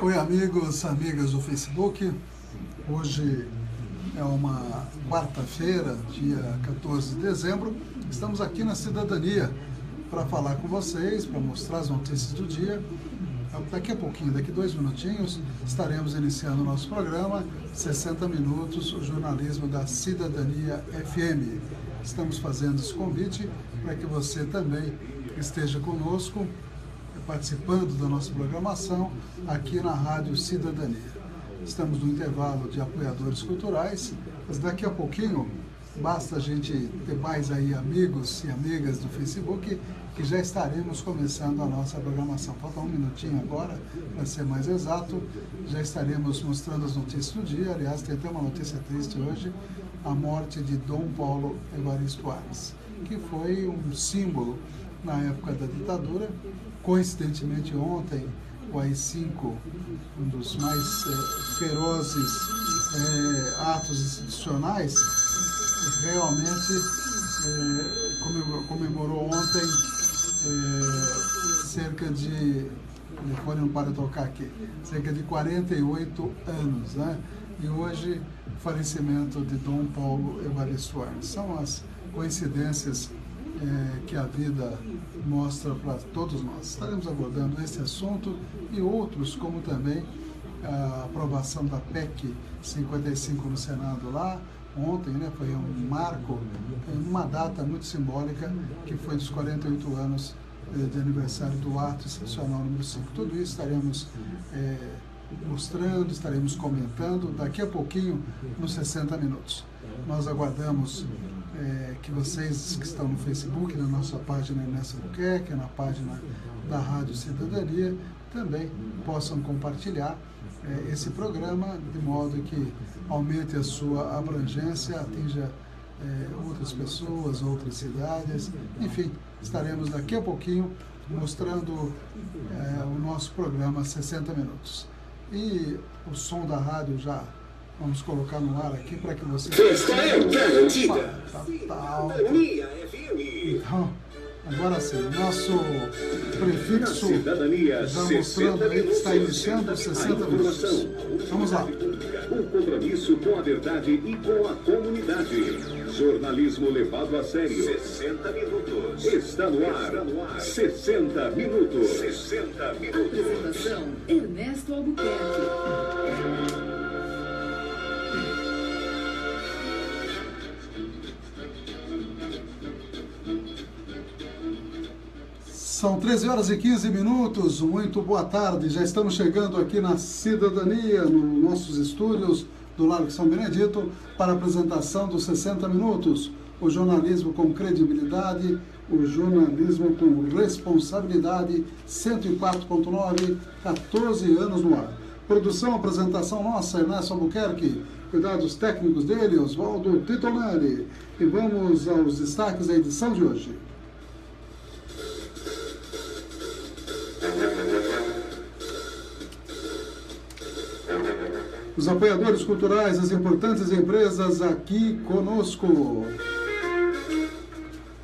Oi, amigos, amigas do Facebook. Hoje é uma quarta-feira, dia 14 de dezembro. Estamos aqui na Cidadania para falar com vocês, para mostrar as notícias do dia. Daqui a pouquinho, daqui 2 minutinhos, estaremos iniciando o nosso programa, 60 minutos, o jornalismo da Cidadania FM. Estamos fazendo esse convite para que você também esteja conosco, participando da nossa programação aqui na Rádio Cidadania. Estamos no intervalo de apoiadores culturais, mas daqui a pouquinho basta a gente ter mais aí amigos e amigas do Facebook que já estaremos começando a nossa programação. Falta 1 minutinho agora, para ser mais exato, já estaremos mostrando as notícias do dia. Aliás, tem até uma notícia triste hoje, a morte de Dom Paulo Evaristo Arnes, que foi um símbolo na época da ditadura. Coincidentemente, ontem, o AI-5, um dos mais ferozes atos institucionais, realmente comemorou ontem cerca de, o telefone não para de tocar aqui, cerca de 48 anos, né? E hoje, o falecimento de Dom Paulo Evaristo Arnes. São as coincidências que a vida mostra para todos nós. Estaremos abordando esse assunto e outros, como também a aprovação da PEC 55 no Senado lá ontem, né? Foi um marco, uma data muito simbólica, que foi dos 48 anos de aniversário do ato institucional número 5. Tudo isso estaremos mostrando, estaremos comentando daqui a pouquinho nos 60 minutos. Nós aguardamos que vocês que estão no Facebook, na nossa página Ernesto Albuquerque, na página da Rádio Cidadania, também possam compartilhar esse programa, de modo que aumente a sua abrangência, atinja outras pessoas, outras cidades. Enfim, estaremos daqui a pouquinho mostrando o nosso programa 60 minutos. E o som da rádio já vamos colocar no ar aqui para que vocês... Festa é garantida. Então, agora sim, nosso prefixo já mostrando aí que está iniciando 60 minutos. Vamos lá. Um compromisso com a verdade e com a comunidade. Jornalismo levado a sério. 60 minutos. Está no ar. 60 minutos. 60 minutos. Apresentação Ernesto Albuquerque. São 13 horas e 15 minutos, muito boa tarde, já estamos chegando aqui na Cidadania, nos nossos estúdios do Largo São Benedito, para a apresentação dos 60 minutos, o jornalismo com credibilidade, o jornalismo com responsabilidade, 104.9, 14 anos no ar. Produção, apresentação nossa, Ernesto Albuquerque, cuidados técnicos dele, Oswaldo Titolani, e vamos aos destaques da edição de hoje. Os apoiadores culturais, as importantes empresas aqui conosco.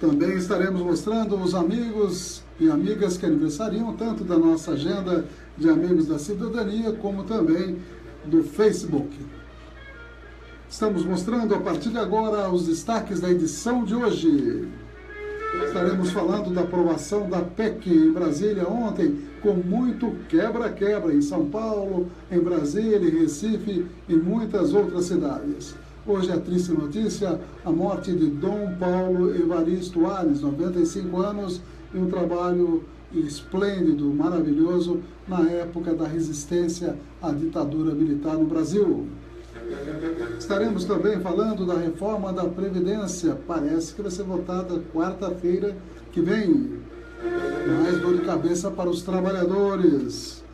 Também estaremos mostrando os amigos e amigas que aniversariam, tanto da nossa agenda de amigos da Cidadania, como também do Facebook. Estamos mostrando a partir de agora os destaques da edição de hoje. Estaremos falando da aprovação da PEC em Brasília ontem, com muito quebra-quebra em São Paulo, em Brasília, em Recife e muitas outras cidades. Hoje a triste notícia, a morte de Dom Paulo Evaristo Arnes, 95 anos, e um trabalho esplêndido, maravilhoso, na época da resistência à ditadura militar no Brasil. Estaremos também falando da reforma da Previdência, parece que vai ser votada quarta-feira que vem. Mais dor de cabeça para os trabalhadores.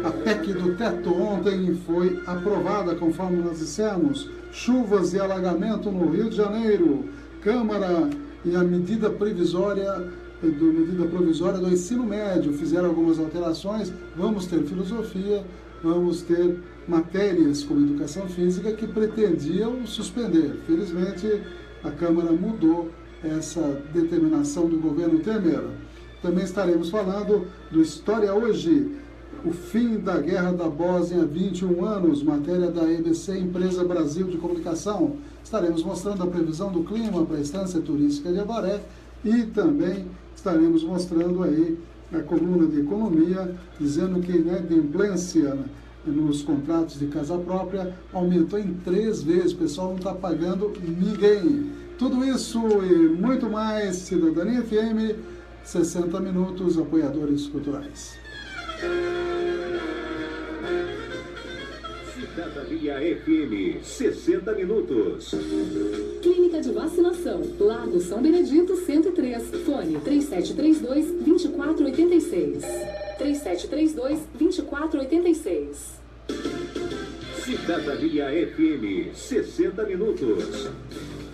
A PEC do teto ontem foi aprovada, conforme nós dissemos. Chuvas e alagamento no Rio de Janeiro. Câmara e a medida provisória do ensino médio fizeram algumas alterações. Vamos ter filosofia, vamos ter matérias como educação física que pretendiam suspender. Felizmente, a Câmara mudou essa determinação do governo Temer. Também estaremos falando do História Hoje, O fim da Guerra da Bósnia, 21 anos, matéria da EBC, Empresa Brasil de Comunicação. Estaremos mostrando a previsão do clima para a estância turística de Avaré e também estaremos mostrando aí a coluna de economia, dizendo que a inadimplência nos contratos de casa própria aumentou em 3 vezes, o pessoal não está pagando ninguém. Tudo isso e muito mais, Cidadania FM, 60 minutos, apoiadores culturais. Cidadania FM, 60 minutos. Clínica de Vacinação, Largo São Benedito 103, fone 3732-2486. 3732-2486. Cidadania FM, 60 minutos.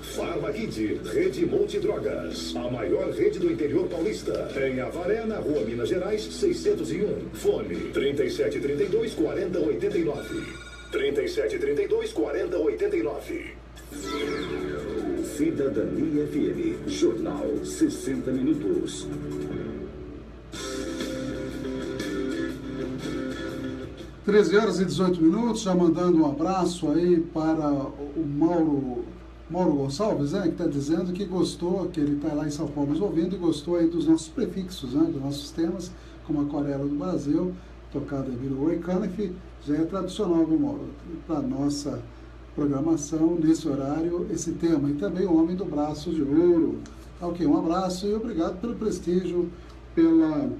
Farmakid, Rede Monte Drogas, a maior rede do interior paulista. Em Avaré, na Rua Minas Gerais, 601. Fone 3732-4089. 3732-4089. Cidadania FM, Jornal 60 minutos. Às 13h18, já mandando um abraço aí para o Mauro Gonçalves, que está dizendo que gostou, que ele está lá em São Paulo nos ouvindo e gostou aí dos nossos prefixos, dos nossos temas, como Aquarela do Brasil, tocada pelo Ray Cunningham, já é tradicional, viu, Mauro? Para a nossa programação, nesse horário, esse tema. E também o Homem do Braço de Ouro. Ok, um abraço e obrigado pelo prestígio, pela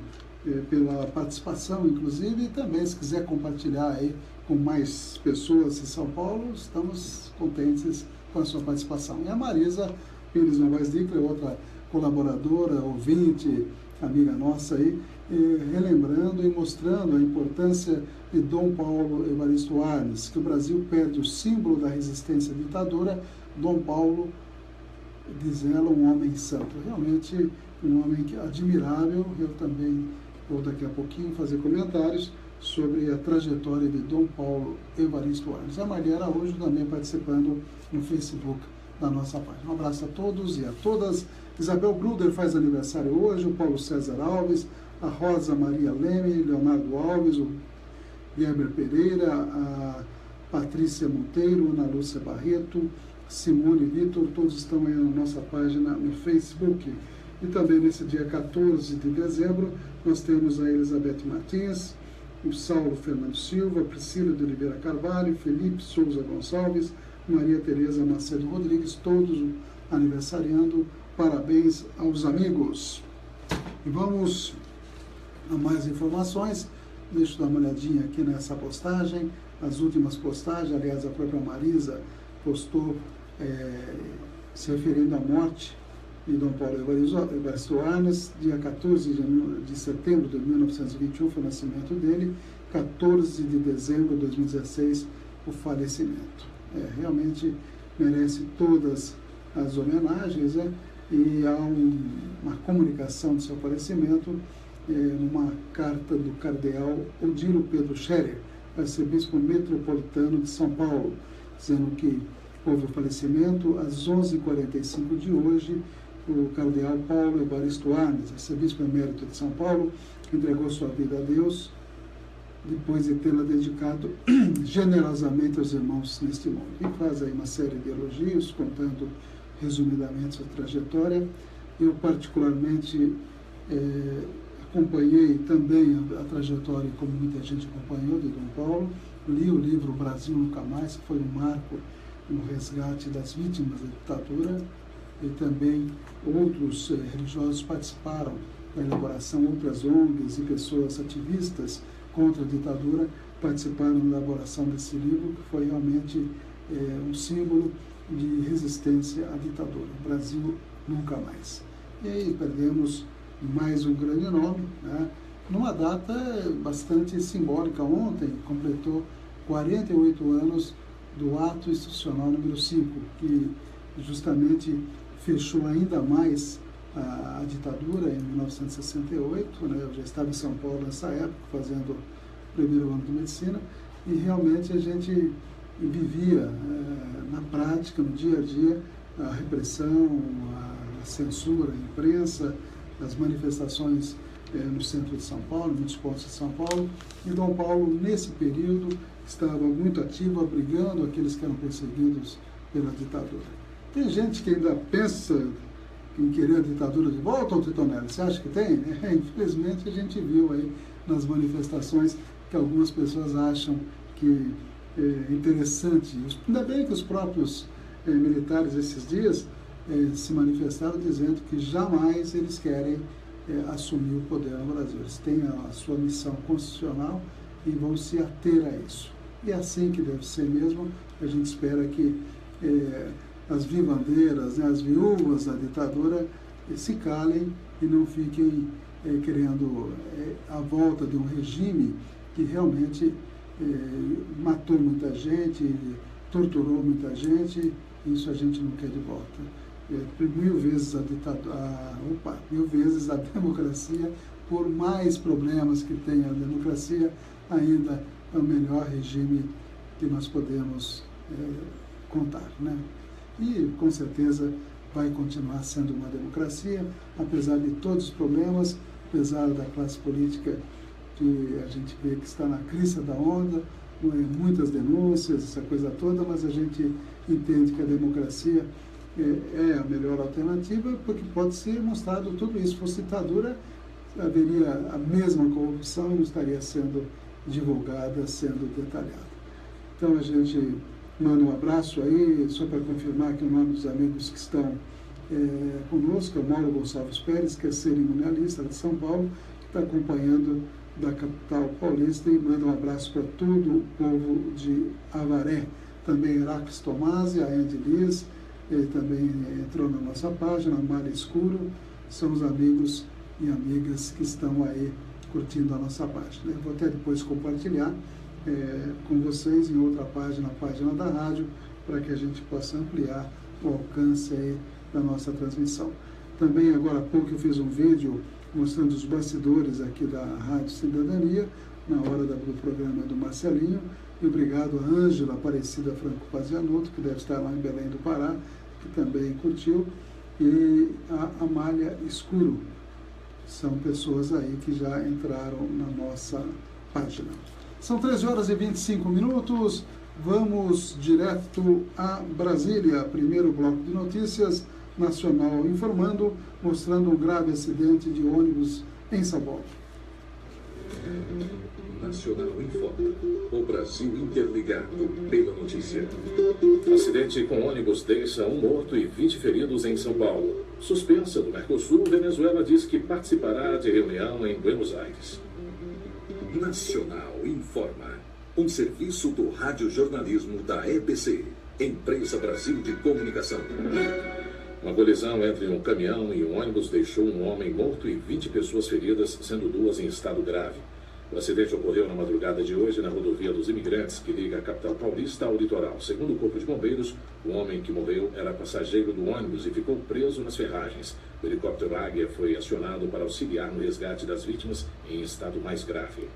participação, inclusive, e também se quiser compartilhar aí com mais pessoas em São Paulo, estamos contentes com a sua participação. E a Marisa Pires Novaes Dickler, outra colaboradora, ouvinte, amiga nossa aí, relembrando e mostrando a importância de Dom Paulo Evaristo Arnes, que o Brasil perde o símbolo da resistência à ditadura. Dom Paulo, diz ela, um homem santo, realmente um homem admirável. Eu também vou daqui a pouquinho fazer comentários sobre a trajetória de Dom Paulo Evaristo Arnes. A Maria Araújo também participando no Facebook da nossa página. Um abraço a todos e a todas. Isabel Bruder faz aniversário hoje, o Paulo César Alves, a Rosa Maria Leme, Leonardo Alves, o Guilherme Pereira, a Patrícia Monteiro, Ana Lúcia Barreto, Simone Vitor, todos estão aí na nossa página no Facebook. E também nesse dia 14 de dezembro, nós temos a Elizabeth Martins, o Saulo Fernando Silva, Priscila de Oliveira Carvalho, Felipe Souza Gonçalves, Maria Tereza Macedo Rodrigues, todos aniversariando. Parabéns aos amigos. E vamos a mais informações. Deixa eu dar uma olhadinha aqui nessa postagem, as últimas postagens. Aliás, a própria Marisa postou se referindo à morte de Dom Paulo Evaristo Arnes, dia 14 de setembro de 1921 foi o nascimento dele, 14 de dezembro de 2016 o falecimento. Realmente merece todas as homenagens, e há uma comunicação do seu falecimento numa carta do cardeal Odilo Pedro Scherer, arcebispo metropolitano de São Paulo, dizendo que houve o falecimento às 11h45 de hoje. O cardeal Paulo Evaristo Arnes, arcebispo emérito de São Paulo, entregou sua vida a Deus depois de tê-la dedicado generosamente aos irmãos neste mundo. E faz aí uma série de elogios, contando resumidamente sua trajetória. Eu particularmente acompanhei também a trajetória, como muita gente acompanhou, de Dom Paulo. Li o livro Brasil Nunca Mais, que foi um marco no resgate das vítimas da ditadura, e também outros religiosos participaram da elaboração, outras ONGs e pessoas ativistas contra a ditadura participaram da elaboração desse livro, que foi realmente um símbolo de resistência à ditadura. Brasil Nunca Mais. E aí perdemos mais um grande nome, numa data bastante simbólica. Ontem completou 48 anos do ato institucional número 5, que justamente fechou ainda mais a ditadura em 1968, eu já estava em São Paulo nessa época, fazendo o primeiro ano de medicina, e realmente a gente vivia na prática, no dia a dia, a repressão, a censura, a imprensa, as manifestações no centro de São Paulo, em muitos pontos de São Paulo, e Dom Paulo, nesse período, estava muito ativo, abrigando aqueles que eram perseguidos pela ditadura. Tem gente que ainda pensa em querer a ditadura de volta, ou Titonelli? Você acha que tem? Infelizmente, a gente viu aí nas manifestações que algumas pessoas acham que é interessante. Ainda bem que os próprios militares, esses dias, se manifestaram dizendo que jamais eles querem assumir o poder no Brasil. Eles têm a sua missão constitucional e vão se ater a isso. E é assim que deve ser mesmo. A gente espera que as vivandeiras, as viúvas da ditadura se calem e não fiquem querendo a volta de um regime que realmente matou muita gente, torturou muita gente. Isso a gente não quer de volta. 1000 vezes a ditadura, 1000 vezes a democracia, por mais problemas que tenha a democracia, ainda é o melhor regime que nós podemos contar, né? E com certeza vai continuar sendo uma democracia, apesar de todos os problemas, apesar da classe política que a gente vê que está na crista da onda, muitas denúncias, essa coisa toda, mas a gente entende que a democracia é a melhor alternativa, porque pode ser mostrado tudo isso. Se fosse ditadura, haveria a mesma corrupção e não estaria sendo divulgada, sendo detalhada. Então a gente manda um abraço aí, só para confirmar que o nome dos amigos que estão conosco é o Mauro Gonçalves Pérez, que é cerimonialista de São Paulo, que está acompanhando da capital paulista, e manda um abraço para todo o povo de Avaré. Também Heracles Tomasi, a Andy Liz, ele também entrou na nossa página, Malha Escuro, são os amigos e amigas que estão aí curtindo a nossa página. Eu vou até depois compartilhar com vocês em outra página, a página da rádio, para que a gente possa ampliar o alcance aí da nossa transmissão. Também agora há pouco eu fiz um vídeo mostrando os bastidores aqui da Rádio Cidadania, na hora do programa do Marcelinho, e obrigado a Ângela Aparecida Franco Pazianotto, que deve estar lá em Belém do Pará, que também curtiu, e a Amália Escuro. São pessoas aí que já entraram na nossa página. São 13 horas e 25 minutos, vamos direto a Brasília. Primeiro bloco de notícias, Nacional informando, mostrando um grave acidente de ônibus em São Paulo. Nacional informa. O Brasil interligado pela notícia. Acidente com ônibus deixa um morto e 20 feridos em São Paulo. Suspensa do Mercosul, Venezuela diz que participará de reunião em Buenos Aires. Nacional informa. Um serviço do radiojornalismo da EBC, Empresa Brasil de Comunicação. Uma colisão entre um caminhão e um ônibus deixou um homem morto e 20 pessoas feridas, sendo 2 em estado grave. O acidente ocorreu na madrugada de hoje na rodovia dos Imigrantes, que liga a capital paulista ao litoral. Segundo o Corpo de Bombeiros, o homem que morreu era passageiro do ônibus e ficou preso nas ferragens. O helicóptero Águia foi acionado para auxiliar no resgate das vítimas em estado mais grave.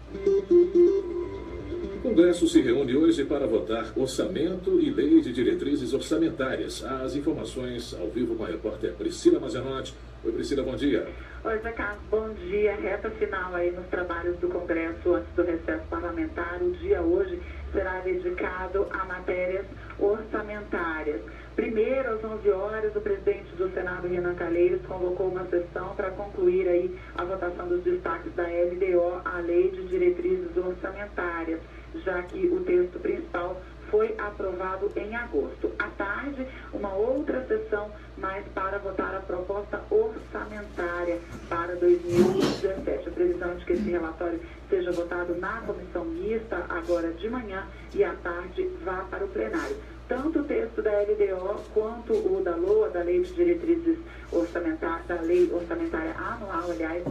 O Congresso se reúne hoje para votar orçamento e lei de diretrizes orçamentárias. As informações ao vivo com a repórter Priscila Mazenotti. Oi, Priscila, bom dia. Oi, Zé Carlos, bom dia. Reta final aí nos trabalhos do Congresso antes do recesso parlamentar. O dia hoje será dedicado a matérias orçamentárias. Primeiro, às 11 horas, o presidente do Senado, Renan Calheiros, convocou uma sessão para concluir aí a votação dos destaques da LDO, a Lei de Diretrizes Orçamentárias, já que o texto principal foi aprovado em agosto. À tarde, uma outra sessão, mais para votar a proposta orçamentária para 2017. A previsão de que esse relatório seja votado na comissão mista agora de manhã e à tarde vá para o plenário. Tanto o texto da LDO quanto o da LOA, da Lei de Diretrizes Orçamentárias, da Lei Orçamentária Anual, aliás,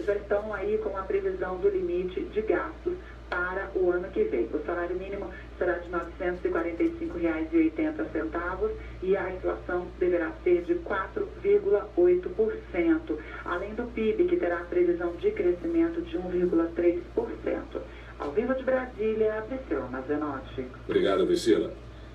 já estão aí com a previsão do limite de gastos para o ano que vem. O salário mínimo será de R$ 945,80 e a inflação deverá ser de 4,8%, além do PIB, que terá previsão de crescimento de 1,3%. Ao vivo de Brasília, Priscila Mazenotti. Obrigado, Priscila.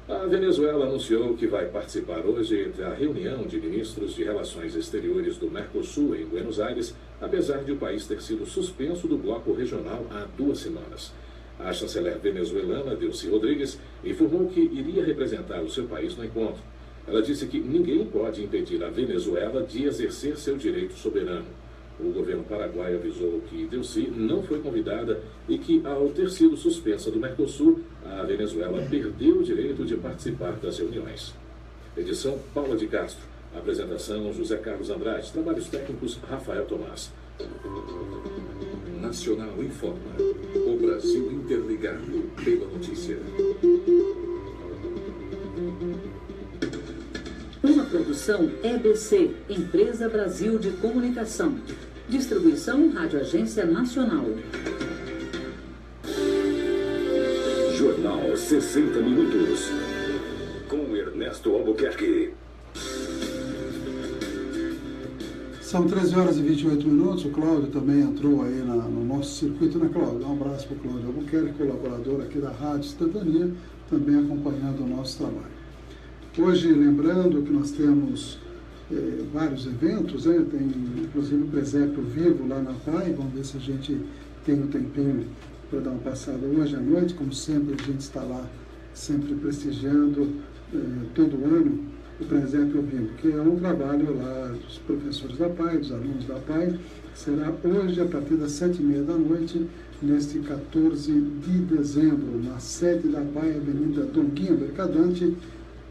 A Venezuela anunciou que vai participar hoje da reunião de ministros de Relações Exteriores do Mercosul em Buenos Aires, apesar de o país ter sido suspenso do bloco regional há 2 semanas. A chanceler venezuelana, Delcy Rodrigues, informou que iria representar o seu país no encontro. Ela disse que ninguém pode impedir a Venezuela de exercer seu direito soberano. O governo paraguaio avisou que Delcy não foi convidada e que, ao ter sido suspensa do Mercosul, a Venezuela perdeu o direito de participar das reuniões. Edição Paula de Castro. Apresentação José Carlos Andrade. Trabalhos técnicos Rafael Tomás. Nacional informa. O Brasil interligado pela notícia. Uma produção EBC, Empresa Brasil de Comunicação. Distribuição Rádio Agência Nacional. Jornal 60 Minutos. Com Ernesto Albuquerque. São 13 horas e 28 minutos. O Cláudio também entrou aí no nosso circuito, né, Cláudio? Um abraço para o Cláudio Albuquerque, colaborador aqui da Rádio Cidadania, também acompanhando o nosso trabalho. Hoje, lembrando que nós temos vários eventos, né? Tem inclusive o Presépio Vivo lá na PAI. Vamos ver se a gente tem um tempinho para dar uma passada hoje à noite. Como sempre, a gente está lá sempre prestigiando todo ano o Presépio Vivo, que é um trabalho lá dos professores da PAI, dos alunos da PAI. Será hoje a partir das 7h30 da noite, neste 14 de dezembro, na sede da PAI, Avenida Donguinha Mercadante,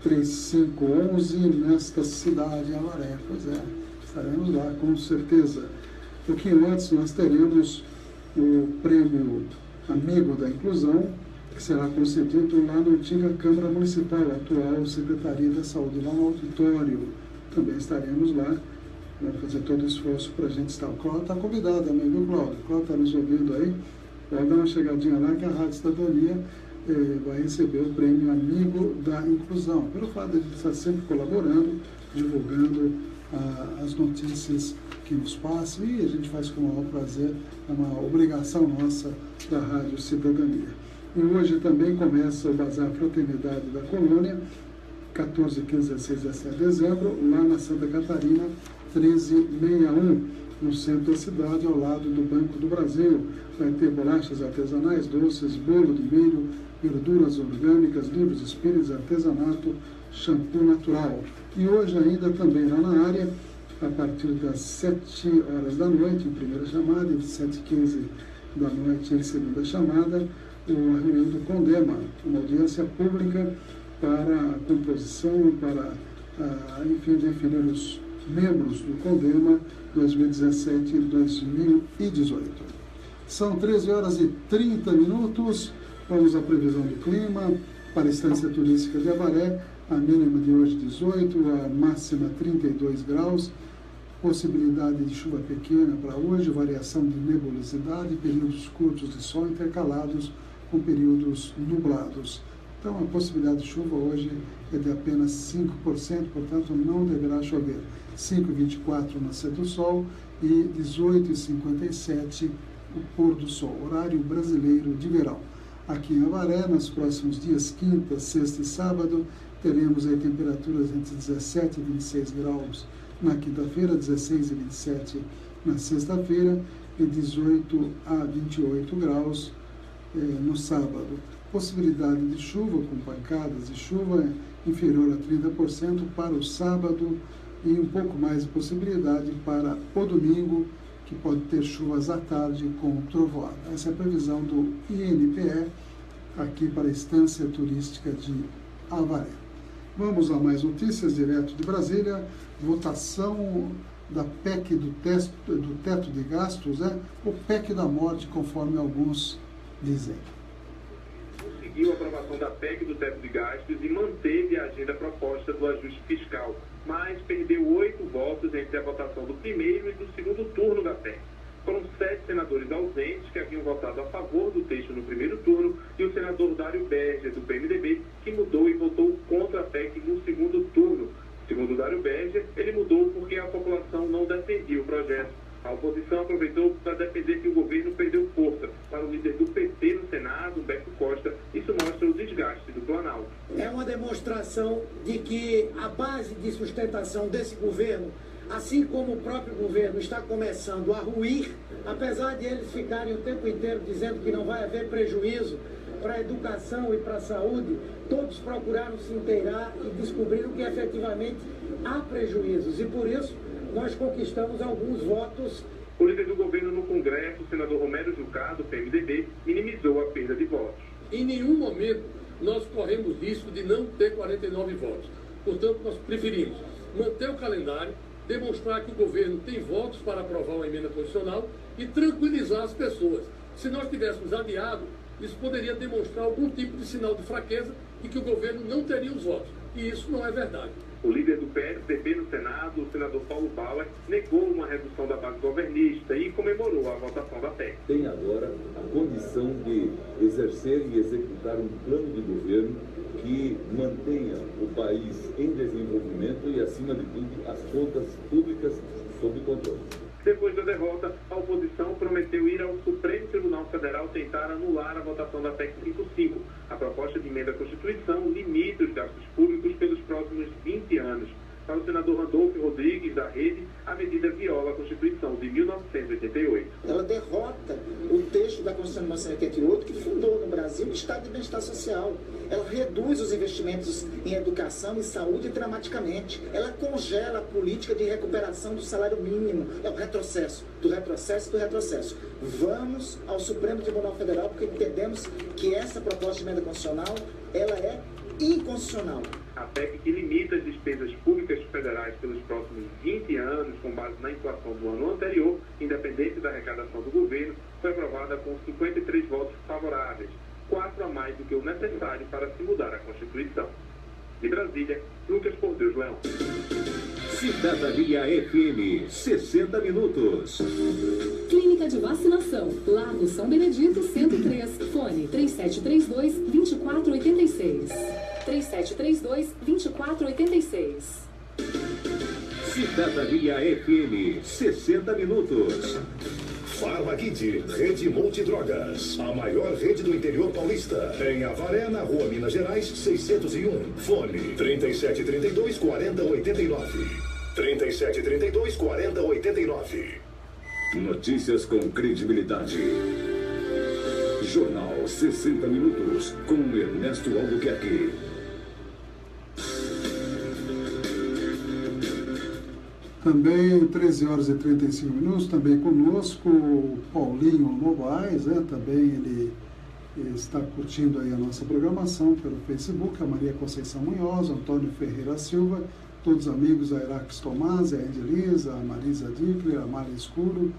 3511, nesta cidade de Avaré. Pois é, estaremos lá com certeza. Um pouquinho antes nós teremos o prêmio Amigo da Inclusão, que será concedido lá na antiga Câmara Municipal, atual Secretaria da Saúde, lá no auditório. Também estaremos lá, vamos fazer todo o esforço para a gente estar. O Cláudio está convidado também, viu, Cláudio? O Cláudio está nos ouvindo aí, pode dar uma chegadinha lá que a Rádio Cidadania vai receber o prêmio Amigo da Inclusão, pelo fato de a gente estar sempre colaborando, divulgando as notícias que nos passam, e a gente faz com o maior prazer, é uma obrigação nossa da Rádio Cidadania. E hoje também começa o Bazar Fraternidade da Colônia, 14, 15, 16, 17 de dezembro, lá na Santa Catarina, 1361, no centro da cidade, ao lado do Banco do Brasil. Vai ter bolachas artesanais, doces, bolo de milho, verduras orgânicas, livros espíritas, artesanato, shampoo natural. E hoje ainda também lá na área, a partir das 7 horas da noite, em primeira chamada, e 7h15 da noite em segunda chamada, a reunião do CONDEMA, uma audiência pública para a composição, para, enfim, definir os membros do CONDEMA 2017 e 2018. São 13 horas e 30 minutos. Vamos à previsão do clima para a Estância Turística de Avaré. A mínima de hoje 18, a máxima 32 graus. Possibilidade de chuva pequena para hoje, variação de nebulosidade, períodos curtos de sol intercalados com períodos nublados. Então, a possibilidade de chuva hoje é de apenas 5%, portanto, não deverá chover. 5h24 nascer do sol e 18h57 o pôr do sol, horário brasileiro de verão. Aqui em Avaré, nos próximos dias, quinta, sexta e sábado, teremos aí temperaturas entre 17 e 26 graus na quinta-feira, 16 e 27 na sexta-feira e 18 a 28 graus no sábado. Possibilidade de chuva, com pancadas de chuva inferior a 30% para o sábado e um pouco mais de possibilidade para o domingo, que pode ter chuvas à tarde com trovoada. Essa é a previsão do INPE aqui para a Estância Turística de Avaré. Vamos a mais notícias direto de Brasília. Votação da PEC do teto de gastos, o PEC da morte, conforme alguns dizem. Conseguiu a aprovação da PEC do teto de gastos e manteve a agenda proposta do ajuste fiscal, mas perdeu 8 votos entre a votação do primeiro e do segundo turno da PEC. Foram 7 senadores ausentes que haviam votado a favor do texto no primeiro turno e o senador Dário Berger, do PMDB, que mudou e votou contra a PEC no segundo turno. Segundo Dário Berger, ele mudou porque a população não defendia o projeto. A oposição aproveitou para defender que o governo perdeu força. Para o líder do PT no Senado, Humberto Costa, isso mostra o desgaste do Planalto. É uma demonstração demonstração de que a base de sustentação desse governo, assim como o próprio governo, está começando a ruir, apesar de eles ficarem o tempo inteiro dizendo que não vai haver prejuízo para a educação e para a saúde, todos procuraram se inteirar e descobriram que efetivamente há prejuízos. E por isso nós conquistamos alguns votos. O líder do governo no Congresso, o senador Romero Jucá, do PMDB, minimizou a perda de votos. Em nenhum momento nós corremos risco de não ter 49 votos. Portanto, nós preferimos manter o calendário, demonstrar que o governo tem votos para aprovar uma emenda constitucional e tranquilizar as pessoas. Se nós tivéssemos adiado, isso poderia demonstrar algum tipo de sinal de fraqueza e que o governo não teria os votos. E isso não é verdade. O líder do PSDB no Senado, o senador Paulo Bauer, negou uma redução da base governista e comemorou a votação da PEC. Tem agora a condição de exercer e executar um plano de governo que mantenha o país em desenvolvimento e, acima de tudo, as contas públicas sob controle. Depois da derrota, a oposição prometeu ir ao Supremo Tribunal Federal tentar anular a votação da PEC 55. A proposta de emenda à Constituição limita os gastos públicos pelos próximos 20 anos. Para o senador Randolfo Rodrigues, da Rede, a medida viola a Constituição de 1988. Ela derrota o texto da Constituição de 1988, que fundou no Brasil o Estado de Bem-Estar Social. Ela reduz os investimentos em educação e saúde dramaticamente. Ela congela a política de recuperação do salário mínimo. É o retrocesso, do retrocesso, do retrocesso. Vamos ao Supremo Tribunal Federal porque entendemos que essa proposta de emenda constitucional, ela é inconstitucional. A PEC que limita as despesas públicas federais pelos próximos 20 anos, com base na inflação do ano anterior, independente da arrecadação do governo, foi aprovada com 53 votos favoráveis, 4 a mais do que o necessário para se mudar a Constituição. De Brasília, Lucas Por Deus Leão. Cidadania FM, 60 minutos. Clínica de Vacinação, Largo São Benedito, 103, fone 3732-2486. 3732-2486. Cidadania FM, 60 minutos. Farmakit, Rede Multidrogas, a maior rede do interior paulista. Em Avaré, na Rua Minas Gerais, 601. Fone 3732-4089. 3732-4089. Notícias com credibilidade. Jornal 60 Minutos, com Ernesto Albuquerque. Também 13 horas e 35 minutos, também conosco o Paulinho Novaes, também ele está curtindo aí a nossa programação pelo Facebook, a Maria Conceição Munhoz, Antônio Ferreira Silva, todos os amigos, a Iraques Tomás, a Edilisa, a Marisa Dickler, a Mara Escuro,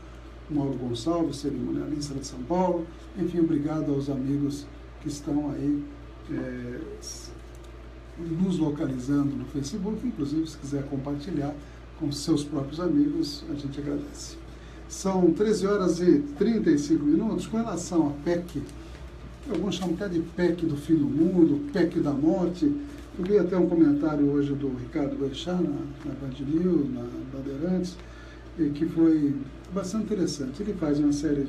Mauro Gonçalves, cerimonialista de São Paulo, enfim, obrigado aos amigos que estão aí nos localizando no Facebook, inclusive se quiser compartilhar com seus próprios amigos, a gente agradece. São 13 horas e 35 minutos. Com relação à PEC, que alguns chamam até de PEC do fim do mundo, PEC da morte. Eu vi até um comentário hoje do Ricardo Boechat na Band News, na Bandeirantes, que foi bastante interessante. Ele faz uma série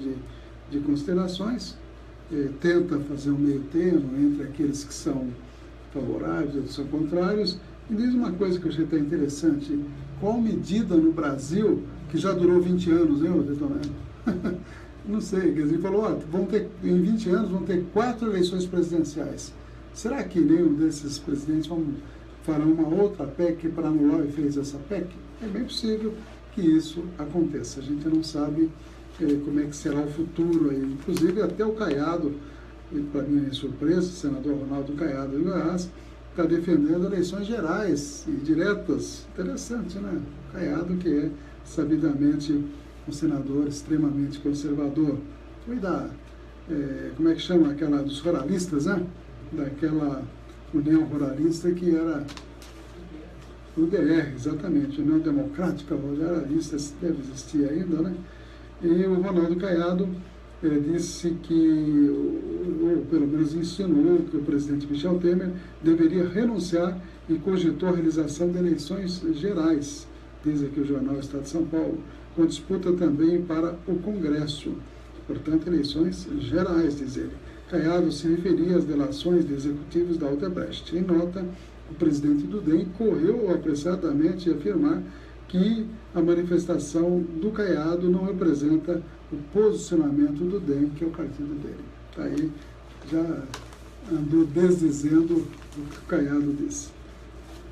de considerações, tenta fazer um meio termo entre aqueles que são favoráveis e outros que são contrários, e diz uma coisa que eu achei até interessante: qual medida no Brasil que já durou 20 anos, hein, Detonado? Não sei, quer dizer, falou, em 20 anos vão ter 4 eleições presidenciais. Será que nenhum desses presidentes fará uma outra PEC para anular o efeito dessa PEC? É bem possível que isso aconteça. A gente não sabe como é que será o futuro aí. Inclusive até o Caiado, para mim é surpresa, o senador Ronaldo Caiado de Goiás, está defendendo eleições gerais e diretas. Interessante, né? Caiado, que é sabidamente um senador extremamente conservador. Foi como é que chama aquela dos ruralistas, né? Daquela União Ruralista que era o DR, exatamente, União Democrática Ruralista, deve existir ainda, né? E o Ronaldo Caiado disse que, ou pelo menos insinuou, que o presidente Michel Temer deveria renunciar e cogitou a realização de eleições gerais, diz aqui o jornal Estado de São Paulo, com disputa também para o Congresso. Portanto, eleições gerais, diz ele. Caiado se referia às delações de executivos da Odebrecht. Em nota, o presidente do DEM correu apressadamente a afirmar que a manifestação do Caiado não representa o posicionamento do DEM, que é o partido dele. Aí já andou desdizendo o que o Caiado disse.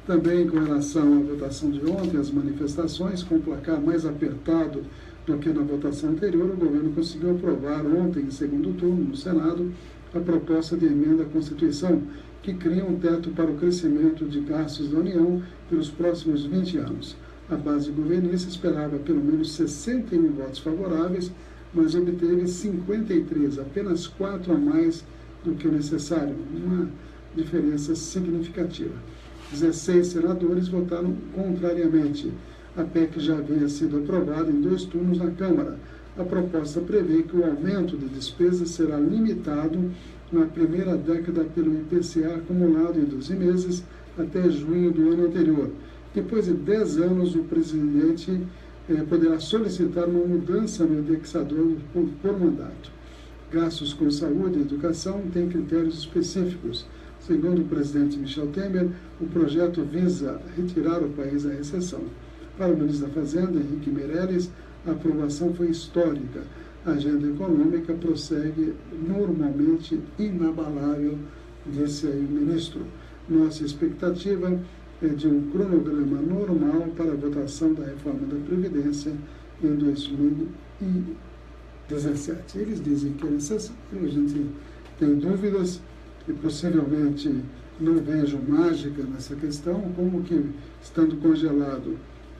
Também com relação à votação de ontem, as manifestações, com o placar mais apertado do que na votação anterior, o governo conseguiu aprovar ontem, em segundo turno, no Senado, a proposta de emenda à Constituição, que cria um teto para o crescimento de gastos da União pelos próximos 20 anos. A base governista esperava pelo menos 61 votos favoráveis, mas obteve 53, apenas 4 a mais do que o necessário, uma diferença significativa. 16 senadores votaram contrariamente. A PEC já havia sido aprovada em 2 turnos na Câmara. A proposta prevê que o aumento de despesas será limitado na primeira década pelo IPCA acumulado em 12 meses até junho do ano anterior. Depois de 10 anos, o presidente poderá solicitar uma mudança no indexador por mandato. Gastos com saúde e educação têm critérios específicos. Segundo o presidente Michel Temer, o projeto visa retirar o país da recessão. Para o ministro da Fazenda, Henrique Meirelles, a aprovação foi histórica. A agenda econômica prossegue normalmente inabalável, disse aí o ministro. Nossa expectativa é de um cronograma normal para a votação da reforma da Previdência em 2017. Eles dizem que é necessário, a gente tem dúvidas e possivelmente não vejo mágica nessa questão, como que, estando congelado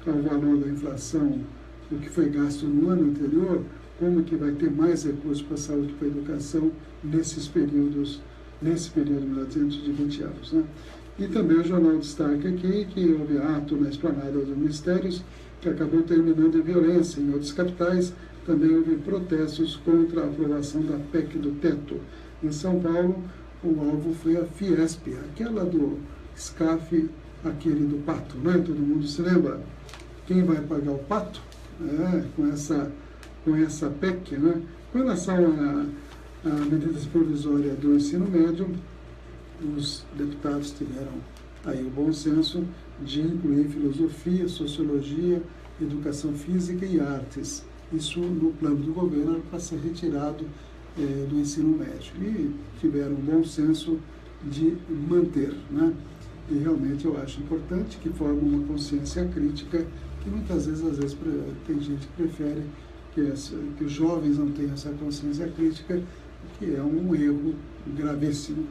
ao valor da inflação, o que foi gasto no ano anterior, como que vai ter mais recursos para a saúde e para a educação nesse período de 20 anos. Né? E também o jornal destaca aqui que houve ato na esplanada dos ministérios que acabou terminando em violência. Em outras capitais também houve protestos contra a aprovação da PEC do teto. Em São Paulo, o alvo foi a Fiesp, aquela do SCAF, aquele do pato, né? Todo mundo se lembra. Quem vai pagar o pato? Com essa PEC, né? Com relação à medida provisória do ensino médio, os deputados tiveram aí o bom senso de incluir filosofia, sociologia, educação física e artes. Isso no plano do governo era para ser retirado do ensino médio. E tiveram o bom senso de manter, né? E realmente eu acho importante que forme uma consciência crítica, que muitas vezes, tem gente que prefere que os jovens não tenham essa consciência crítica, que é um erro gravíssimo.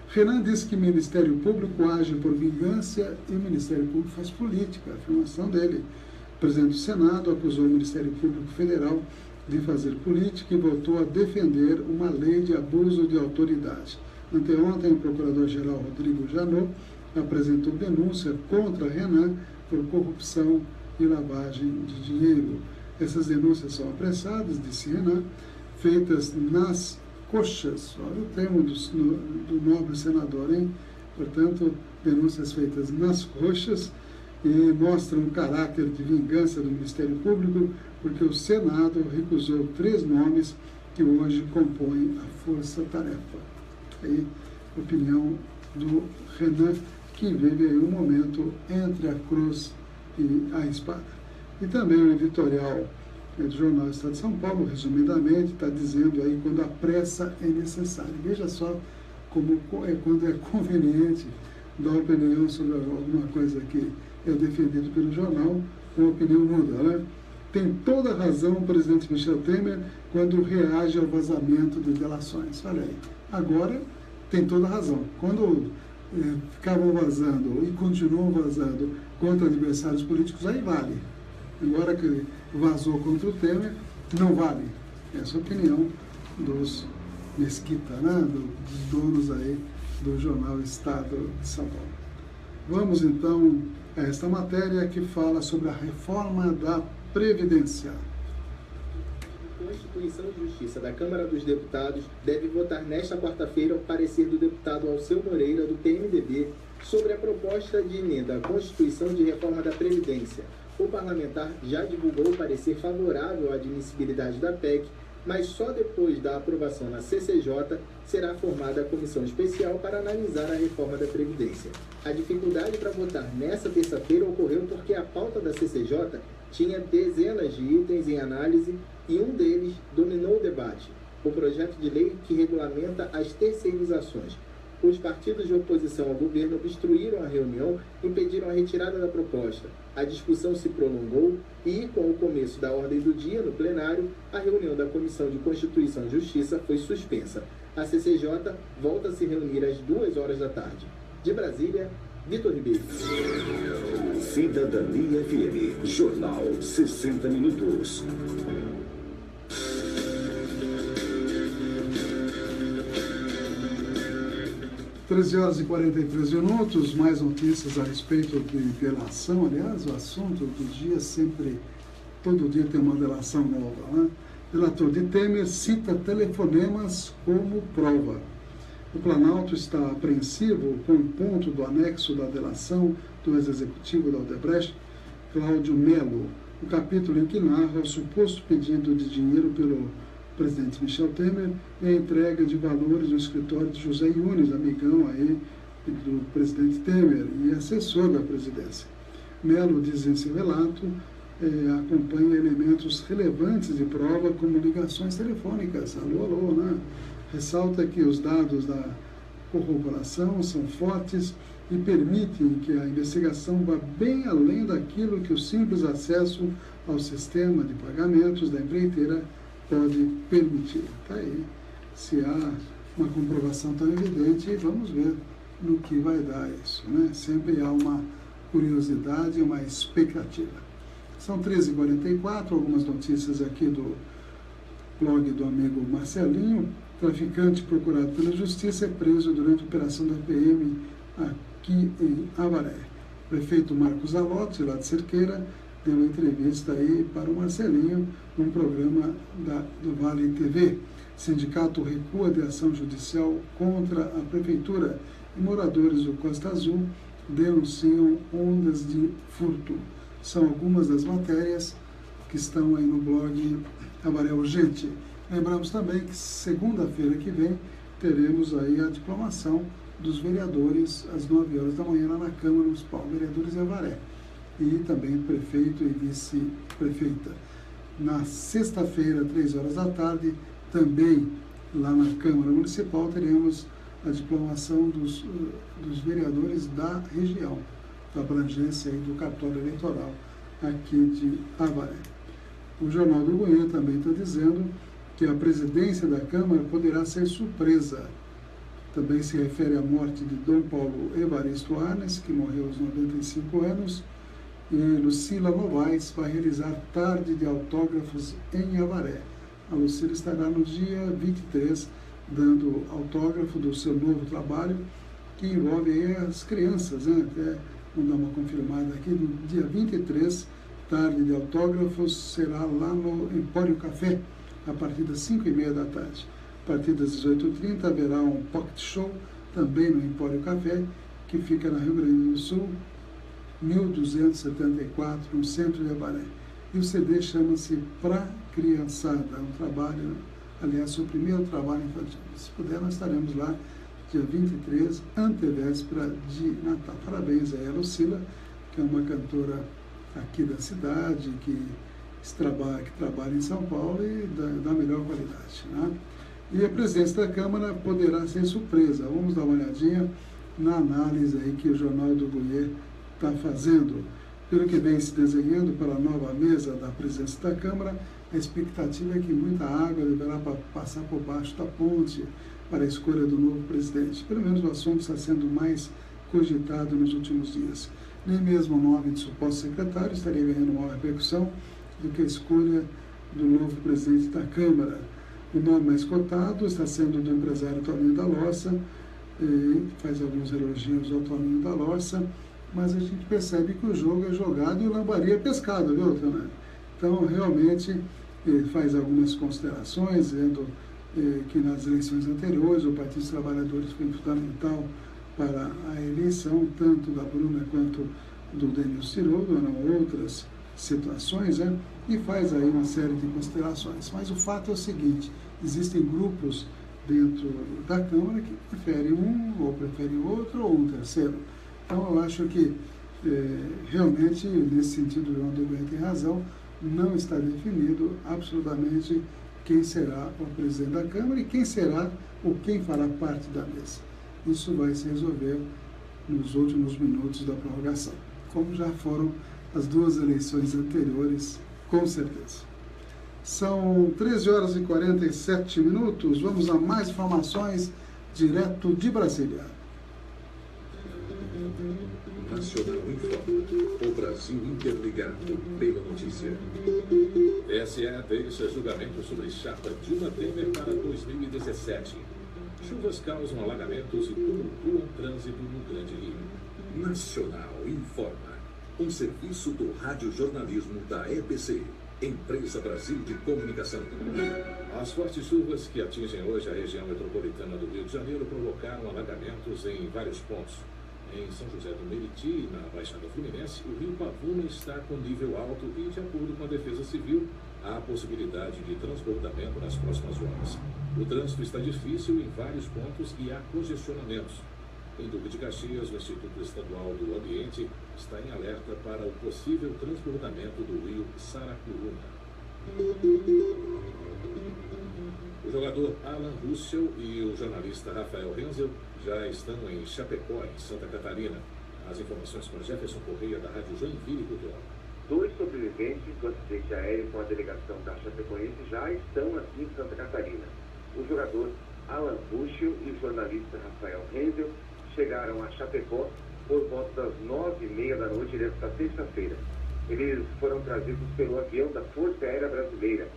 Renan disse que o Ministério Público age por vingança e o Ministério Público faz política, a afirmação dele. O presidente do Senado acusou o Ministério Público Federal de fazer política e voltou a defender uma lei de abuso de autoridade. Anteontem, o procurador-geral Rodrigo Janot apresentou denúncia contra Renan por corrupção e lavagem de dinheiro. Essas denúncias são apressadas, disse Renan, feitas nas coxas, olha o termo do nobre senador, hein? Portanto, denúncias feitas nas coxas e mostram o caráter de vingança do Ministério Público, porque o Senado recusou 3 nomes que hoje compõem a Força-Tarefa. Aí, opinião do Renan, que vive aí um momento entre a cruz e a espada. E também o editorial do Jornal Estado de São Paulo, resumidamente, está dizendo aí quando a pressa é necessária. Veja só como quando é conveniente dar opinião sobre alguma coisa que é defendido pelo jornal, uma opinião muda, né? Tem toda a razão o presidente Michel Temer quando reage ao vazamento de delações. Olha aí, agora tem toda a razão. Quando ficavam vazando e continuam vazando contra adversários políticos, aí vale. Agora que vazou contra o Temer, não vale. Essa é a opinião dos Mesquita, né? Dos donos aí do jornal Estado de São Paulo. Vamos então a esta matéria que fala sobre a reforma da Previdência. A Constituição e Justiça da Câmara dos Deputados deve votar nesta quarta-feira o parecer do deputado Alceu Moreira, do PMDB, sobre a proposta de emenda à Constituição de reforma da Previdência. O parlamentar já divulgou o parecer favorável à admissibilidade da PEC, mas só depois da aprovação na CCJ será formada a comissão especial para analisar a reforma da Previdência. A dificuldade para votar nessa terça-feira ocorreu porque a pauta da CCJ tinha dezenas de itens em análise e um deles dominou o debate, o projeto de lei que regulamenta as terceirizações. Os partidos de oposição ao governo obstruíram a reunião e impediram a retirada da proposta. A discussão se prolongou e, com o começo da ordem do dia no plenário, a reunião da Comissão de Constituição e Justiça foi suspensa. A CCJ volta a se reunir às 2h da tarde. De Brasília, Vitor Ribeiro. Cidadania FM, Jornal 60 Minutos. 13h43, mais notícias a respeito de delação. Aliás, o assunto do dia sempre, todo dia tem uma delação nova, né? Delator de Temer cita telefonemas como prova. O Planalto está apreensivo com o ponto do anexo da delação do ex-executivo da Odebrecht, Cláudio Melo, o capítulo em que narra o suposto pedido de dinheiro pelo presidente Michel Temer e a entrega de valores no escritório de José Yunes, amigão aí do presidente Temer e assessor da presidência. Melo diz em seu relato, acompanha elementos relevantes de prova como ligações telefônicas, alô, né? Ressalta que os dados da corroboração são fortes e permitem que a investigação vá bem além daquilo que o simples acesso ao sistema de pagamentos da empreiteira pode permitir. Está aí. Se há uma comprovação tão evidente, vamos ver no que vai dar isso, né? Sempre há uma curiosidade, uma expectativa. São 13h44, algumas notícias aqui do blog do amigo Marcelinho. Traficante procurado pela Justiça é preso durante a operação da PM aqui em Avaré. O prefeito Marcos Alotti, lá de Cerqueira, deu uma entrevista aí para o Marcelinho num programa do Vale TV. Sindicato recua de ação judicial contra a prefeitura e moradores do Costa Azul denunciam ondas de furto. São algumas das matérias que estão aí no blog Avaré Urgente. Lembramos também que segunda-feira que vem teremos aí a diplomação dos vereadores às 9h da manhã lá na Câmara Municipal, vereadores de Avaré, e também prefeito e vice-prefeita. Na sexta-feira, 3h da tarde, também lá na Câmara Municipal, teremos a diplomação dos vereadores da região, da abrangência aí do cartório eleitoral aqui de Avaré. O Jornal do Goiânia também está dizendo que a presidência da Câmara poderá ser surpresa. Também se refere à morte de Dom Paulo Evaristo Arnes, que morreu aos 95 anos, e Lucila Novaes vai realizar tarde de autógrafos em Avaré. A Lucila estará no dia 23, dando autógrafo do seu novo trabalho, que envolve aí as crianças, né? Até vamos dar uma confirmada aqui, no dia 23, tarde de autógrafos, será lá no Empório Café, a partir das 5h30 da tarde. A partir das 18h30 haverá um pocket show, também no Empório Café, que fica na Rio Grande do Sul, 1274, no centro de Avaré. E o CD chama-se Pra Criançada, um trabalho, aliás, o primeiro trabalho infantil. Se puder, nós estaremos lá dia 23, antevéspera de Natal. Parabéns aí a Lucila, que é uma cantora aqui da cidade, que trabalha em São Paulo e da melhor qualidade, né? E a presidência da Câmara poderá ser surpresa. Vamos dar uma olhadinha na análise aí que o Jornal do Goiê está fazendo. Pelo que vem se desenhando para a nova mesa da presidência da Câmara, a expectativa é que muita água deverá passar por baixo da ponte para a escolha do novo presidente. Pelo menos o assunto está sendo mais cogitado nos últimos dias. Nem mesmo o nome de suposto secretário estaria ganhando maior repercussão do que a escolha do novo presidente da Câmara. O nome mais cotado está sendo do empresário Toninho da Lossa, faz alguns elogios ao Toninho da Lossa, mas a gente percebe que o jogo é jogado e o lambari é pescado, viu, Toninho? Então, realmente, faz algumas considerações, dizendo que nas eleições anteriores o Partido dos Trabalhadores foi fundamental para a eleição, tanto da Bruna quanto do Denilson Ciroldo, eram outras situações, né? E faz aí uma série de considerações. Mas o fato é o seguinte, existem grupos dentro da Câmara que preferem um, ou preferem outro, ou um terceiro. Então, eu acho que, realmente, nesse sentido, o João Degoia tem razão, não está definido absolutamente quem será o presidente da Câmara e quem será ou quem fará parte da mesa. Isso vai se resolver nos últimos minutos da prorrogação, como já foram as duas eleições anteriores, com certeza. São 13 horas e 47 minutos. Vamos a mais informações direto de Brasília. Nacional informa. O Brasil interligado pela notícia. TSE deixa julgamento sobre chapa Dilma Temer para 2017. Chuvas causam alagamentos e tumultuam trânsito no Grande Rio. Nacional informa. Um serviço do radiojornalismo da EBC, Empresa Brasil de Comunicação. As fortes chuvas que atingem hoje a região metropolitana do Rio de Janeiro provocaram alagamentos em vários pontos. Em São José do Meriti, na Baixada Fluminense, o rio Pavuna está com nível alto e, de acordo com a Defesa Civil, há possibilidade de transbordamento nas próximas horas. O trânsito está difícil em vários pontos e há congestionamentos. Em Duque de Caxias, o Instituto Estadual do Ambiente está em alerta para o possível transbordamento do rio Saracuruna. O jogador Alan Russell e o jornalista Rafael Renzel já estão em Chapecó, em Santa Catarina. As informações com Jefferson Correia, da Rádio Joinville Cultural. 2 sobreviventes do acidente aéreo com a delegação da Chapecoense já estão aqui em Santa Catarina. O jogador Alan Russell e o jornalista Rafael Renzel chegaram a Chapecó por volta das 9h30 da noite desta terça-feira. Eles foram trazidos pelo avião da Força Aérea Brasileira.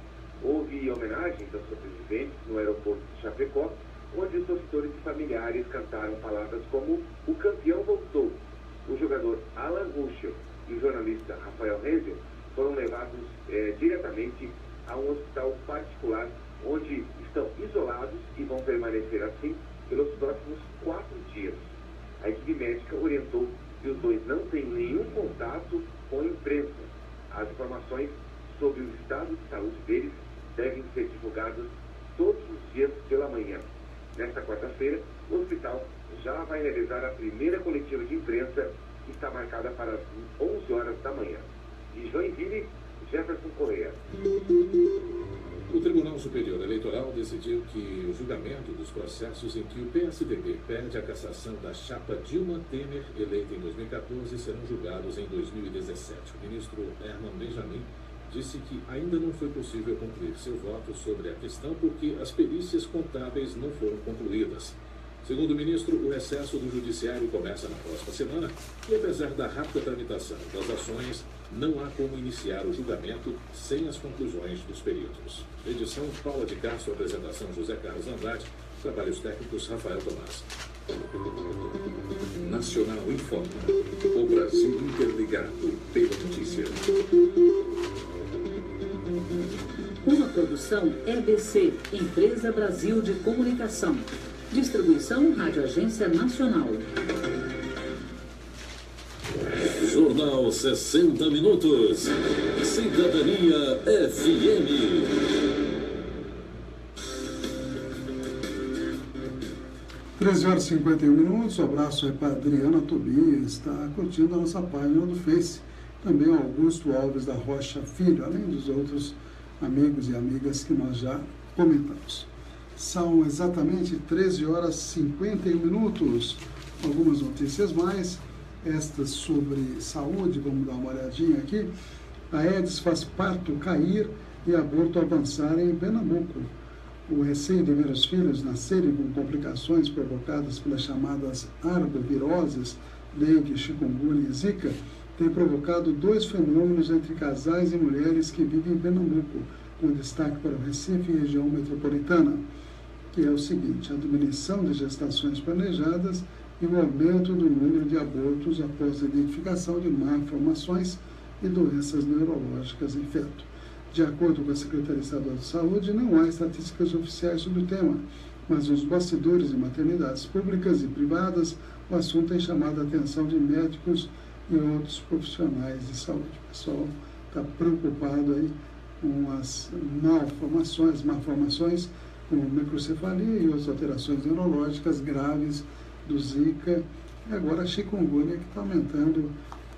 Houve homenagens aos sobreviventes no aeroporto de Chapecó, onde os torcedores e familiares cantaram palavras como "O campeão voltou". O jogador Alan Russell e o jornalista Rafael Renzel foram levados diretamente a um hospital particular, onde estão isolados e vão permanecer assim pelos próximos 4 dias. A equipe médica orientou que os dois não têm nenhum contato com a imprensa. As informações sobre o estado de saúde deles devem ser divulgadas todos os dias pela manhã. Nesta quarta-feira, o hospital já vai realizar a primeira coletiva de imprensa, que está marcada para as 11 horas da manhã. De Joinville, Jefferson Correia. O Tribunal Superior Eleitoral decidiu que o julgamento dos processos em que o PSDB pede a cassação da chapa Dilma Temer, eleita em 2014, serão julgados em 2017. O ministro Herman Benjamin disse que ainda não foi possível concluir seu voto sobre a questão porque as perícias contábeis não foram concluídas. Segundo o ministro, o recesso do Judiciário começa na próxima semana e, apesar da rápida tramitação das ações, não há como iniciar o julgamento sem as conclusões dos peritos. Edição Paula de Castro, apresentação José Carlos Andrade, trabalhos técnicos Rafael Tomás. Nacional informa. O Brasil interligado pela notícia. Uma produção EBC, Empresa Brasil de Comunicação. Distribuição Rádio Agência Nacional. Jornal 60 Minutos. Cidadania FM. 13 horas e 51 minutos. Um abraço aí para a Adriana Tobias, está curtindo a nossa página do Face. Também o Augusto Alves da Rocha Filho, além dos outros amigos e amigas que nós já comentamos. São exatamente 13 horas e 51 minutos. Algumas notícias mais, estas sobre saúde, vamos dar uma olhadinha aqui. A Aedes faz parto cair e aborto avançar em Pernambuco. O receio de ver os filhos nascerem com complicações provocadas pelas chamadas arboviroses, dengue, chikungunya e zika, tem provocado 2 fenômenos entre casais e mulheres que vivem em Pernambuco, com destaque para o Recife e região metropolitana, que é o seguinte: a diminuição de gestações planejadas e o aumento do número de abortos após a identificação de malformações e doenças neurológicas em feto. De acordo com a Secretaria Estadual de Saúde, não há estatísticas oficiais sobre o tema, mas nos bastidores de maternidades públicas e privadas, o assunto tem chamado a atenção de médicos e outros profissionais de saúde. O pessoal está preocupado aí com as malformações, como microcefalia e outras alterações neurológicas graves do Zika, e agora a chikungunya, que está aumentando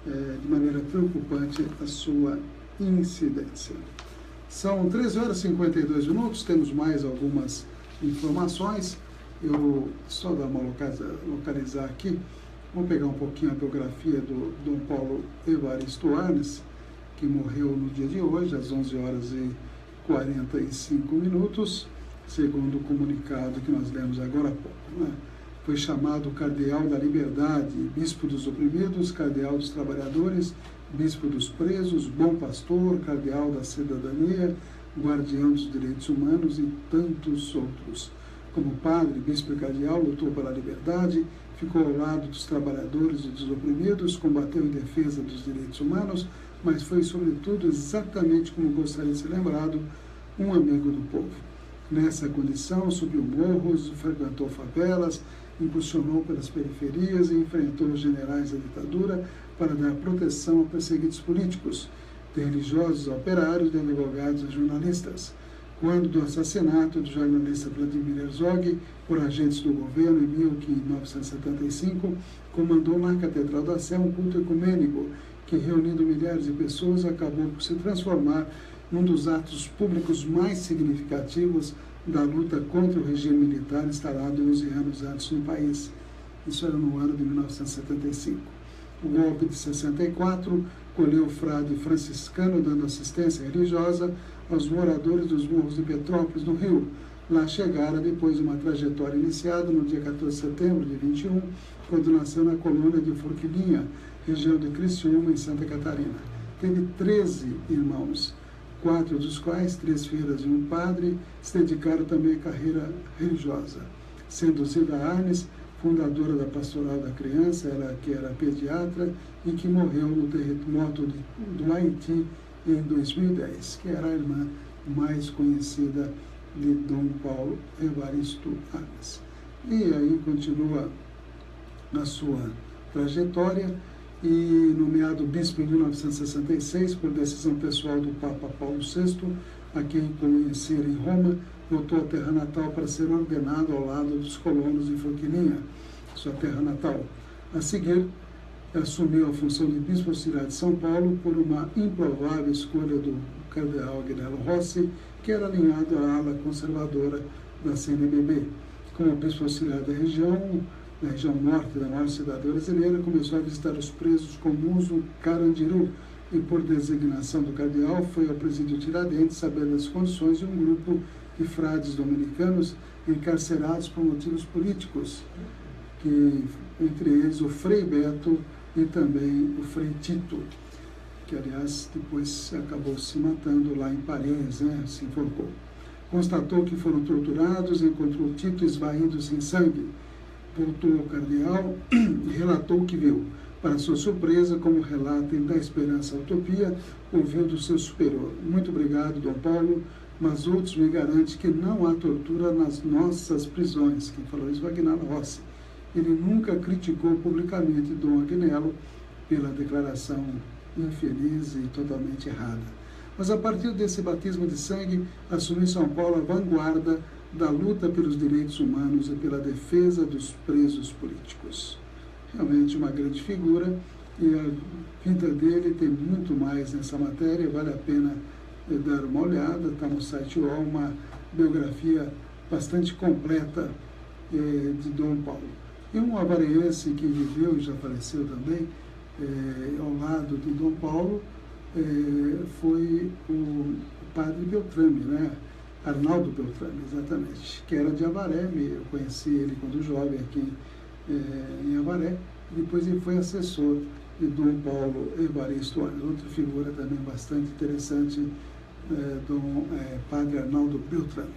de maneira preocupante a sua incidência. São 13 horas e 52 minutos, temos mais algumas informações. Eu só dar uma localizar aqui, vamos pegar um pouquinho a biografia do Dom Paulo Evaristo Arnes, que morreu no dia de hoje, às 11 horas e 45 minutos, segundo o comunicado que nós lemos agora há pouco, né? Foi chamado Cardeal da Liberdade, Bispo dos Oprimidos, Cardeal dos Trabalhadores, Bispo dos Presos, Bom Pastor, Cardeal da Cidadania, Guardião dos Direitos Humanos e tantos outros. Como padre, bispo e cardeal, lutou pela liberdade, ficou ao lado dos trabalhadores e dos oprimidos, combateu em defesa dos direitos humanos, mas foi, sobretudo, exatamente como gostaria de ser lembrado, um amigo do povo. Nessa condição, subiu morros, frequentou favelas, impulsionou pelas periferias e enfrentou os generais da ditadura para dar proteção a perseguidos políticos, de religiosos a operários, de advogados a jornalistas. Quando do assassinato do jornalista Vladimir Herzog por agentes do governo em 1975, comandou na Catedral da Sé um culto ecumênico que, reunindo milhares de pessoas, acabou por se transformar num dos atos públicos mais significativos da luta contra o regime militar instalado 11 anos antes no país. Isso era no ano de 1975. O golpe de 64 colheu o frade franciscano dando assistência religiosa aos moradores dos morros de Petrópolis, no Rio. Lá chegara depois de uma trajetória iniciada no dia 14 de setembro de 21, quando nasceu na colônia de Forquilinha, região de Criciúma, em Santa Catarina. Teve 13 irmãos, 4 dos quais, 3 filhas e um padre, se dedicaram também à carreira religiosa. Sendo Zilda Arnes, fundadora da Pastoral da Criança, ela que era pediatra e que morreu no terremoto do Haiti em 2010, que era a irmã mais conhecida de Dom Paulo Evaristo Arnes. E aí continua na sua trajetória e nomeado bispo em 1966 por decisão pessoal do Papa Paulo VI, a quem conhecer em Roma, voltou à terra natal para ser ordenado ao lado dos colonos de Forquilinha, sua terra natal. A seguir, assumiu a função de bispo auxiliar de São Paulo por uma improvável escolha do cardeal Agnello Rossi, que era alinhado à ala conservadora da CNBB. Como bispo auxiliar da região, na região norte da maior cidade brasileira, começou a visitar os presos comuns no Carandiru e, por designação do cardeal, foi ao presídio Tiradentes saber das condições de um grupo de frades dominicanos encarcerados por motivos políticos, que entre eles o Frei Beto e também o Frei Tito, que aliás depois acabou se matando lá em Paris, né? Se enforcou. Constatou que foram torturados, encontrou Tito esvaído-se em sangue. Voltou ao cardeal e relatou o que viu. Para sua surpresa, como relata em Da Esperança à Utopia, ouviu do seu superior: muito obrigado, Dom Paulo, mas outros me garantem que não há tortura nas nossas prisões. Quem falou isso foi Agnello Rossi. Ele nunca criticou publicamente Dom Agnello pela declaração infeliz e totalmente errada. Mas a partir desse batismo de sangue, assumiu São Paulo a vanguarda da luta pelos direitos humanos e pela defesa dos presos políticos. Realmente uma grande figura, e a vida dele tem muito mais nessa matéria, vale a pena dar uma olhada, está no site UOL, uma biografia bastante completa de Dom Paulo. E um avarense que viveu e já faleceu também, ao lado de Dom Paulo, foi o padre Beltrame, né? Arnaldo Beltrame, exatamente, que era de Avaré. Eu conheci ele quando jovem aqui em Avaré, e depois ele foi assessor de Dom Paulo Evaristo Arnes, outra figura também bastante interessante, padre Arnaldo Beltrame.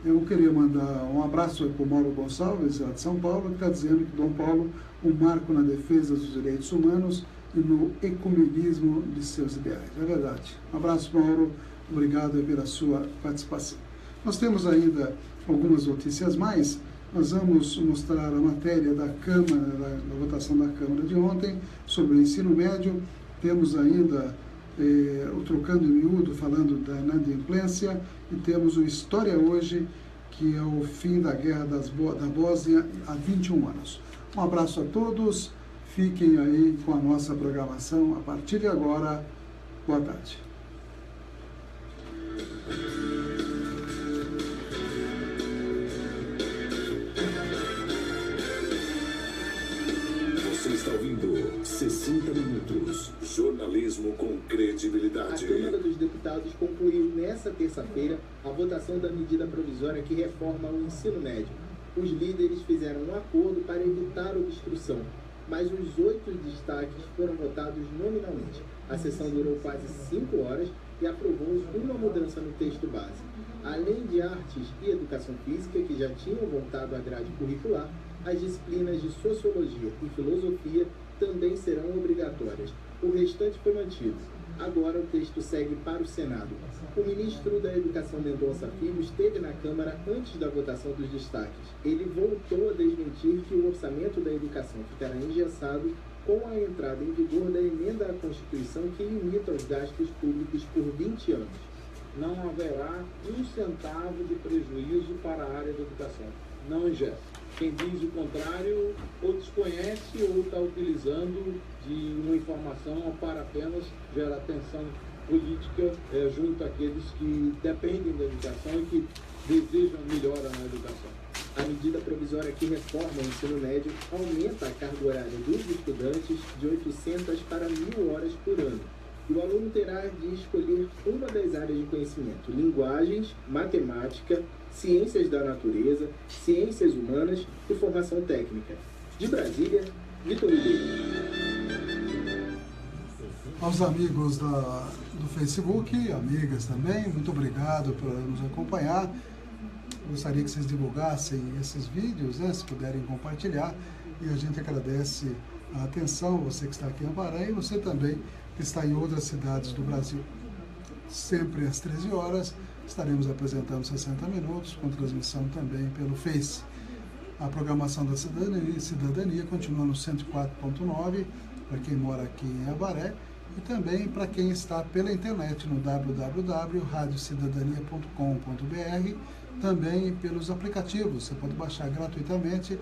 Eu queria mandar um abraço para o Mauro Gonçalves, lá de São Paulo, que está dizendo que Dom Paulo, um marco na defesa dos direitos humanos e no ecumenismo de seus ideais. É verdade. Um abraço, Mauro. Obrigado pela sua participação. Nós temos ainda algumas notícias mais. Nós vamos mostrar a matéria da Câmara, da votação da Câmara de ontem, sobre o ensino médio. Temos ainda o Trocando em Miúdo, falando da inadimplência, e temos o História Hoje, que é o fim da Guerra da Bósnia há 21 anos. Um abraço a todos, fiquem aí com a nossa programação a partir de agora. Boa tarde. Você está ouvindo 60 Minutos. Jornalismo com credibilidade. A Câmara dos Deputados concluiu nesta terça-feira a votação da medida provisória que reforma o ensino médio. Os líderes fizeram um acordo para evitar obstrução, mas os 8 destaques foram votados nominalmente. A sessão durou quase 5 horas e aprovou uma mudança no texto base. Além de artes e educação física, que já tinham voltado à grade curricular, as disciplinas de sociologia e filosofia também serão obrigatórias. O restante foi mantido. Agora o texto segue para o Senado. O ministro da Educação, Mendonça Filho, esteve na Câmara antes da votação dos destaques. Ele voltou a desmentir que o orçamento da educação ficará engessado com a entrada em vigor da emenda à Constituição que limita os gastos públicos por 20 anos. Não haverá um centavo de prejuízo para a área da educação. Não engessa. Quem diz o contrário ou desconhece ou está utilizando de uma informação para apenas gerar tensão política junto àqueles que dependem da educação e que desejam melhora na educação. A medida provisória que reforma o ensino médio aumenta a carga horária dos estudantes de 800 para 1.000 horas por ano. E o aluno terá de escolher uma das áreas de conhecimento: linguagens, matemática, ciências da natureza, ciências humanas e formação técnica. De Brasília, Vitor Ribeiro. Aos amigos do Facebook, amigas também, muito obrigado por nos acompanhar. Gostaria que vocês divulgassem esses vídeos, né, se puderem compartilhar. E a gente agradece a atenção, você que está aqui em Avaré e você também que está em outras cidades do Brasil. Sempre às 13 horas estaremos apresentando 60 minutos, com transmissão também pelo Face. A programação da Cidadania continua no 104.9, para quem mora aqui em Avaré, e também para quem está pela internet no www.radiocidadania.com.br, também pelos aplicativos. Você pode baixar gratuitamente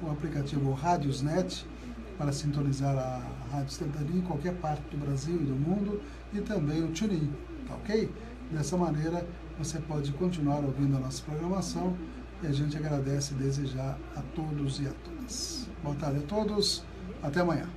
o aplicativo Radiosnet para sintonizar a Rádio Cidadania em qualquer parte do Brasil e do mundo, e também o TuneIn, tá ok? Dessa maneira você pode continuar ouvindo a nossa programação e a gente agradece e desejar a todos e a todas. Boa tarde a todos, até amanhã.